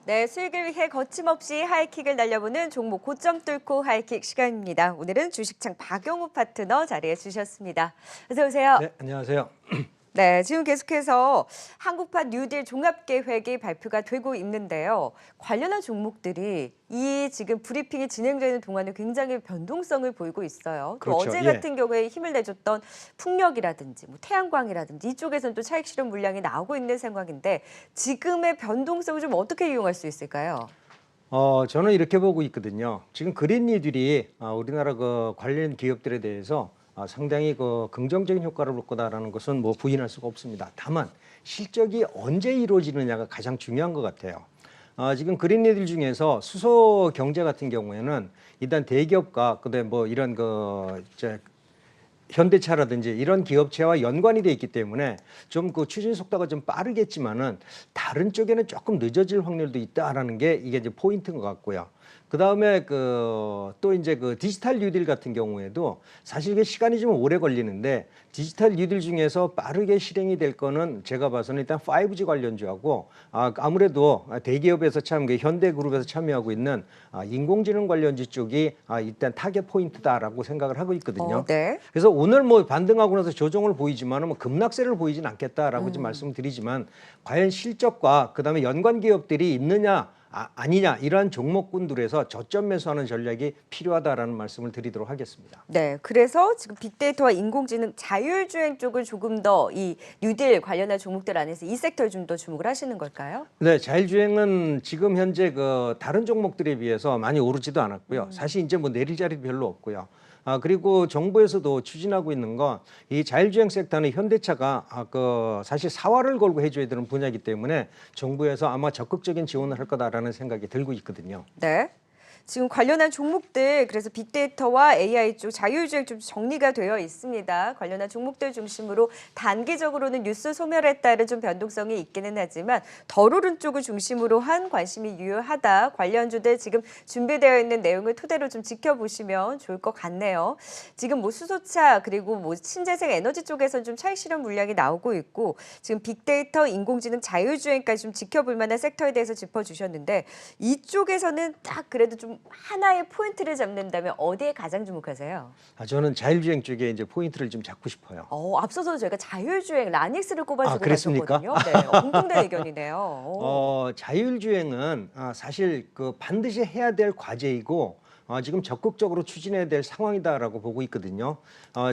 네, 수익을 위해 거침없이 하이킥을 날려보는 종목 고점 뚫고 하이킥 시간입니다. 오늘은 주식창 박용우 파트너 자리해 주셨습니다. 어서 오세요. 네, 안녕하세요. 네, 지금 계속해서 한국판 뉴딜 종합계획이 발표가 되고 있는데요. 관련한 종목들이 이 지금 브리핑이 진행되는 동안에 굉장히 변동성을 보이고 있어요. 또 그렇죠. 어제 예. 같은 경우에 힘을 내줬던 풍력이라든지 뭐 태양광이라든지 이쪽에서는 또 차익 실현 물량이 나오고 있는 상황인데 지금의 변동성을 좀 어떻게 이용할 수 있을까요? 저는 이렇게 보고 있거든요. 지금 그린니들이 우리나라 그 관련 기업들에 대해서 상당히 그 긍정적인 효과를 볼 거다라는 것은 뭐 부인할 수가 없습니다. 다만 실적이 언제 이루어지느냐가 가장 중요한 것 같아요. 지금 그린니들 중에서 수소 경제 같은 경우에는 일단 대기업과 그다음에 뭐 이런 그 이제 현대차라든지 이런 기업체와 연관이 돼 있기 때문에 좀 그 추진 속도가 좀 빠르겠지만은 다른 쪽에는 조금 늦어질 확률도 있다라는 게 이게 이제 포인트인 것 같고요. 그 다음에 또 이제 그 디지털 뉴딜 같은 경우에도 사실 이게 시간이 좀 오래 걸리는데 디지털 뉴딜 중에서 빠르게 실행이 될 거는 제가 봐서는 일단 5G 관련주하고 아무래도 대기업에서 참 현대그룹에서 참여하고 있는 인공지능 관련주 쪽이 일단 타겟 포인트다라고 생각을 하고 있거든요. 네. 그래서 오늘 뭐 반등하고 나서 조정을 보이지만은 뭐 급락세를 보이진 않겠다라고 좀 말씀드리지만 과연 실적과 그다음에 연관 기업들이 있느냐 아니냐 이러한 종목군들에서 저점 매수하는 전략이 필요하다라는 말씀을 드리도록 하겠습니다. 네, 그래서 지금 빅데이터와 인공지능 자율주행 쪽을 조금 더 이 뉴딜 관련한 종목들 안에서 이 섹터에 좀 더 주목을 하시는 걸까요? 네, 자율주행은 지금 현재 그 다른 종목들에 비해서 많이 오르지도 않았고요. 사실 이제 뭐 내릴 자리도 별로 없고요. 그리고 정부에서도 추진하고 있는 건 이 자율주행 섹터는 현대차가 그 사실 사활을 걸고 해줘야 되는 분야이기 때문에 정부에서 아마 적극적인 지원을 할 거다라는 생각이 들고 있거든요. 네. 지금 관련한 종목들 그래서 빅데이터와 AI 쪽 자율주행 좀 정리가 되어 있습니다. 관련한 종목들 중심으로 단기적으로는 뉴스 소멸에 따른 좀 변동성이 있기는 하지만 덜 오른 쪽을 중심으로 한 관심이 유효하다. 관련주들 지금 준비되어 있는 내용을 토대로 좀 지켜보시면 좋을 것 같네요. 지금 뭐 수소차 그리고 뭐 신재생 에너지 쪽에서는 좀 차익 실현 물량이 나오고 있고 지금 빅데이터, 인공지능, 자율주행까지 좀 지켜볼 만한 섹터에 대해서 짚어주셨는데 이쪽에서는 딱 그래도 좀 하나의 포인트를 잡는다면 어디에 가장 주목하세요? 저는 자율주행 쪽에 이제 포인트를 좀 잡고 싶어요. 앞서서 저희가 자율주행 라닉스를 꼽아주고 그랬습니까? 가셨거든요. 네, 공통된 의견이네요. 자율주행은 사실 그 반드시 해야 될 과제이고 지금 적극적으로 추진해야 될 상황이다라고 보고 있거든요.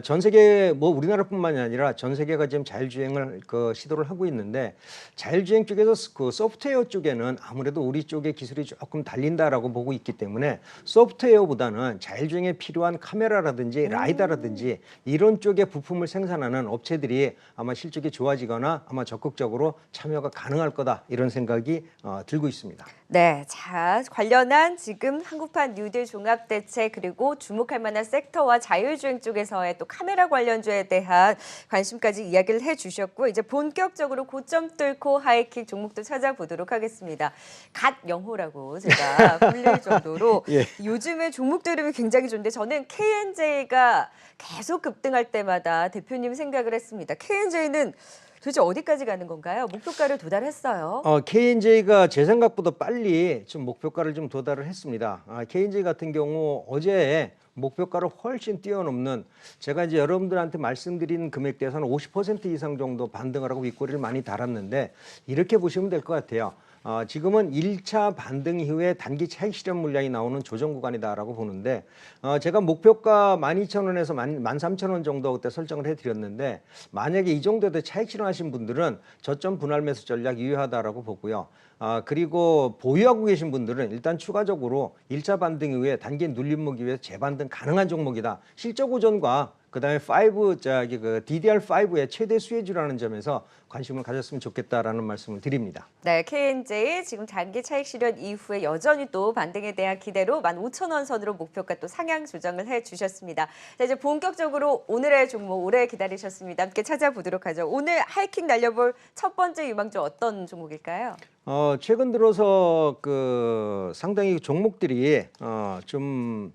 전 세계 뭐 우리나라뿐만이 아니라 전 세계가 지금 자율주행을 그 시도를 하고 있는데 자율주행 쪽에서 그 소프트웨어 쪽에는 아무래도 우리 쪽의 기술이 조금 달린다라고 보고 있기 때문에 소프트웨어보다는 자율주행에 필요한 카메라라든지 라이다라든지 이런 쪽의 부품을 생산하는 업체들이 아마 실적이 좋아지거나 아마 적극적으로 참여가 가능할 거다 이런 생각이 들고 있습니다. 네, 자 관련한 지금 한국판 뉴딜 종합대책 그리고 주목할 만한 섹터와 자율주행 쪽에서의 또 카메라 관련주에 대한 관심까지 이야기를 해주셨고 이제 본격적으로 고점 뚫고 하이킥 종목도 찾아보도록 하겠습니다. 갓 영호라고 제가 불릴 정도로 예. 요즘에 종목 이름이 굉장히 좋은데 저는 KNJ가 계속 급등할 때마다 대표님 생각을 했습니다. KNJ는 도대체 어디까지 가는 건가요? 목표가를 도달했어요. KNJ가 제 생각보다 빨리 좀 목표가를 좀 도달을 했습니다. KNJ 같은 경우 어제 목표가를 훨씬 뛰어넘는 제가 이제 여러분들한테 말씀드린 금액대에서는 50% 이상 정도 반등을 하고 윗꼬리를 많이 달았는데 이렇게 보시면 될 것 같아요. 지금은 1차 반등 이후에 단기 차익 실현 물량이 나오는 조정 구간이다라고 보는데 제가 목표가 12,000원에서 13,000원 정도 그때 설정을 해드렸는데 만약에 이 정도의 차익 실현하신 분들은 저점 분할 매수 전략 유효하다라고 보고요. 그리고 보유하고 계신 분들은 일단 추가적으로 1차 반등 이후에 단기 눌림 먹기 위해서 재반등 가능한 종목이다. 실적 호전과 그다음에 DDR5의 최대 수혜주라는 점에서 관심을 가졌으면 좋겠다라는 말씀을 드립니다. 네, KNJ 지금 단기 차익 실현 이후에 여전히 또 반등에 대한 기대로 15,000원 선으로 목표가 또 상향 조정을 해주셨습니다. 자, 이제 본격적으로 오늘의 종목 오래 기다리셨습니다. 함께 찾아보도록 하죠. 오늘 하이킥 날려볼 첫 번째 유망주 어떤 종목일까요? 최근 들어서 그 상당히 종목들이 좀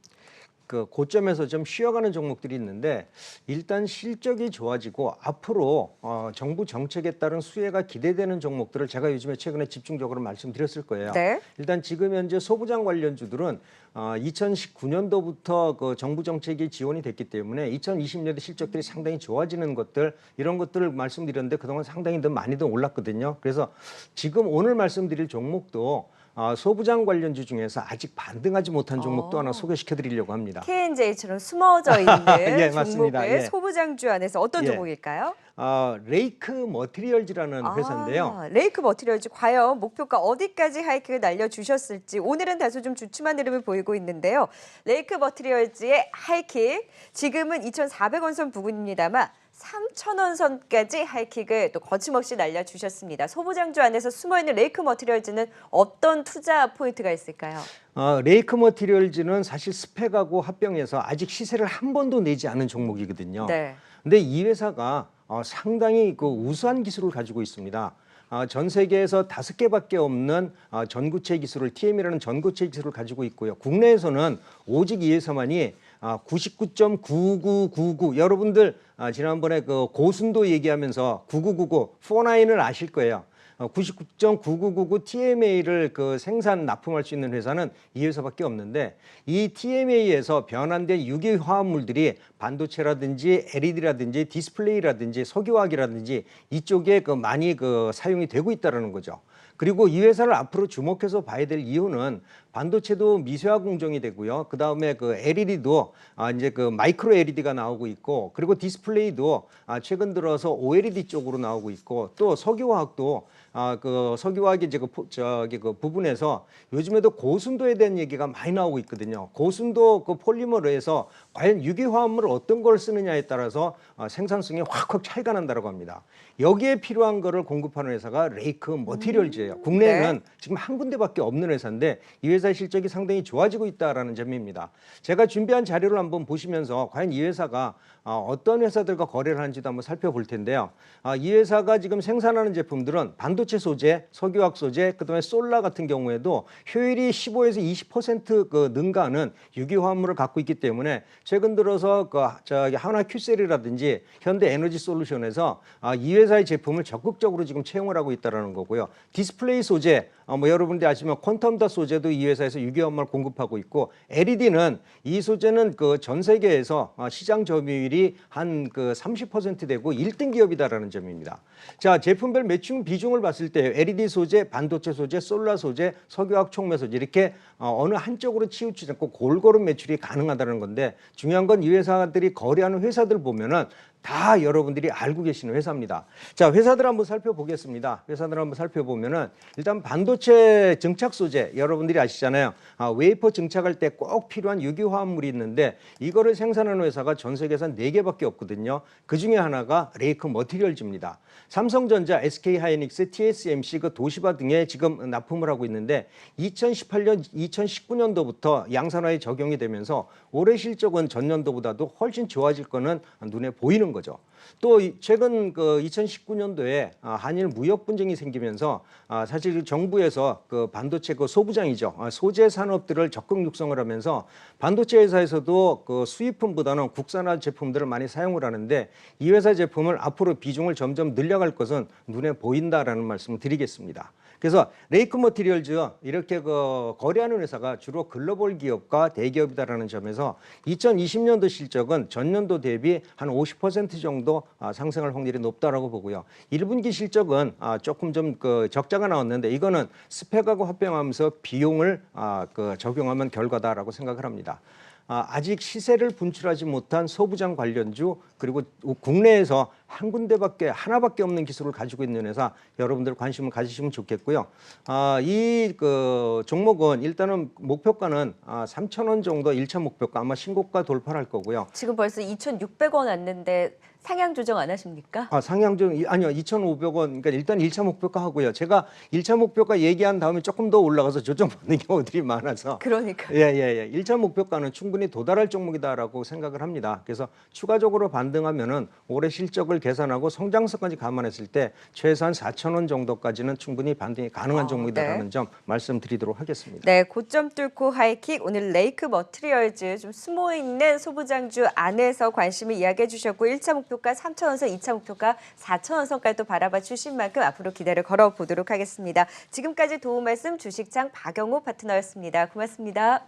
그 고점에서 좀 쉬어가는 종목들이 있는데 일단 실적이 좋아지고 앞으로 정부 정책에 따른 수혜가 기대되는 종목들을 제가 요즘에 최근에 집중적으로 말씀드렸을 거예요. 네. 일단 지금 현재 소부장 관련주들은 2019년도부터 그 정부 정책이 지원이 됐기 때문에 2020년도 실적들이 상당히 좋아지는 것들 이런 것들을 말씀드렸는데 그동안 상당히 더 많이도 올랐거든요. 그래서 지금 오늘 말씀드릴 종목도 소부장 관련주 중에서 아직 반등하지 못한 종목도 하나 소개시켜 드리려고 합니다. K&J처럼 숨어져 있는 예, 맞습니다. 종목의 예. 소부장주 안에서 어떤 예. 종목일까요? 레이크 머티리얼즈라는 회사인데요. 레이크 머티리얼즈 과연 목표가 어디까지 하이킥을 날려주셨을지 오늘은 다소 좀 주춤한 흐름을 보이고 있는데요. 레이크 머티리얼즈의 하이킥 지금은 2,400원 선 부근입니다만 3,000원 선까지 하이킥을 또 거침없이 날려주셨습니다. 소부장주 안에서 숨어있는 레이크 머티리얼즈는 어떤 투자 포인트가 있을까요? 레이크 머티리얼즈는 사실 스펙하고 합병해서 아직 시세를 한 번도 내지 않은 종목이거든요. 네. 근데 이 회사가 상당히 그 우수한 기술을 가지고 있습니다. 전 세계에서 5개밖에 없는 전구체 기술을 TM이라는 전구체 기술을 가지고 있고요. 국내에서는 오직 이 회사만이 99.9999 여러분들 지난번에 그 고순도 얘기하면서 9999 49을 아실 거예요. 99.9999 TMA를 그 생산 납품할 수 있는 회사는 이 회사밖에 없는데 이 TMA에서 변환된 유기 화합물들이 반도체라든지 LED라든지 디스플레이라든지 석유화학이라든지 이쪽에 그 많이 그 사용이 되고 있다라는 거죠. 그리고 이 회사를 앞으로 주목해서 봐야 될 이유는 반도체도 미세화 공정이 되고요. 그 다음에 그 LED도 이제 그 마이크로 LED가 나오고 있고, 그리고 디스플레이도 최근 들어서 OLED 쪽으로 나오고 있고, 또 석유화학도 그 석유화학이 이제 그 부분에서 요즘에도 고순도에 대한 얘기가 많이 나오고 있거든요. 고순도 그 폴리머로 해서 과연 유기화합물을 어떤 걸 쓰느냐에 따라서 생산성이 확확 차이가 난다고 합니다. 여기에 필요한 거를 공급하는 회사가 레이크 머티리얼즈예요. 국내에는 네. 지금 한 군데밖에 없는 회사인데 이 회사의 실적이 상당히 좋아지고 있다라는 점입니다. 제가 준비한 자료를 한번 보시면서 과연 이 회사가 어떤 회사들과 거래를 하는지도 한번 살펴볼 텐데요. 이 회사가 지금 생산하는 제품들은 반도체 소재, 석유화학 소재, 그다음에 솔라 같은 경우에도 효율이 15에서 20% 능가하는 유기화합물을 갖고 있기 때문에 최근 들어서 하나 큐셀이라든지 현대 에너지 솔루션에서 이 회사의 제품을 적극적으로 지금 채용을 하고 있다는 거고요. 디스플레이 소재, 뭐 여러분들이 아시면 퀀텀다 소재도 이 회사에서 유기화합물을 공급하고 있고, LED는 이 소재는 그 전 세계에서 시장 점유율이 한 그 30% 되고 1등 기업이다라는 점입니다. 자, 제품별 매출 비중을 봤을 때 LED 소재, 반도체 소재, 솔라 소재, 석유화학 촉매 소재 이렇게 어느 한쪽으로 치우치지 않고 골고루 매출이 가능하다는 건데, 중요한 건 이 회사들이 거래하는 회사들 보면은 다 여러분들이 알고 계시는 회사입니다. 자, 회사들 한번 살펴보겠습니다. 회사들 한번 살펴보면은 일단 반도체 증착 소재 여러분들이 아시잖아요. 웨이퍼 증착할 때 꼭 필요한 유기화합물이 있는데 이거를 생산하는 회사가 전 세계에서 4개밖에 없거든요. 그 중에 하나가 레이크 머티리얼즈입니다. 삼성전자, SK하이닉스, TSMC, 그 도시바 등에 지금 납품을 하고 있는데 2018년, 2019년도부터 양산화에 적용이 되면서 올해 실적은 전년도보다도 훨씬 좋아질 거는 눈에 보이는 거죠. 또 최근 그 2019년도에 한일 무역 분쟁이 생기면서 사실 정부에서 그 반도체 그 소부장이죠. 소재 산업들을 적극 육성을 하면서 반도체 회사에서도 그 수입품보다는 국산화 제품들을 많이 사용을 하는데 이 회사 제품을 앞으로 비중을 점점 늘려갈 것은 눈에 보인다라는 말씀을 드리겠습니다. 그래서 레이크 머티리얼즈 이렇게 그 거래하는 회사가 주로 글로벌 기업과 대기업이다라는 점에서 2020년도 실적은 전년도 대비 한 50% 정도 상승할 확률이 높다라고 보고요. 1분기 실적은 조금 좀 그 적자가 나왔는데 이거는 스펙하고 합병하면서 비용을 적용하면 결과다라고 생각을 합니다. 아직 시세를 분출하지 못한 소부장 관련주, 그리고 국내에서 하나밖에 없는 기술을 가지고 있는 회사, 여러분들 관심을 가지시면 좋겠고요. 이 그 종목은 일단은 목표가는 3,000원 정도 1차 목표가 아마 신고가 돌파할 거고요. 지금 벌써 2,600원 왔는데 상향 조정 안 하십니까? 상향좀 아니요 2,500원 그러니까 일단 1차 목표가 하고요. 제가 1차 목표가 얘기한 다음에 조금 더 올라가서 조정받는 경우들이 많아서 그러니까. 예. 1차 목표가는 충분히 도달할 종목이다라고 생각을 합니다. 그래서 추가적으로 반등하면은 올해 실적을 계산하고 성장성까지 감안했을 때 최소한 4,000원 정도까지는 충분히 반등이 가능한 종목이다라는 네. 점 말씀드리도록 하겠습니다. 네, 고점 뚫고 하이킥. 오늘 레이크 머티리얼즈 좀 숨어 있는 소부장주 안에서 관심을 이야기해 주셨고 1차 목표가 3,000원선, 2차 목표가 4,000원선까지 또 바라봐 주신 만큼 앞으로 기대를 걸어보도록 하겠습니다. 지금까지 도움 말씀 주식창 박영호 파트너였습니다. 고맙습니다.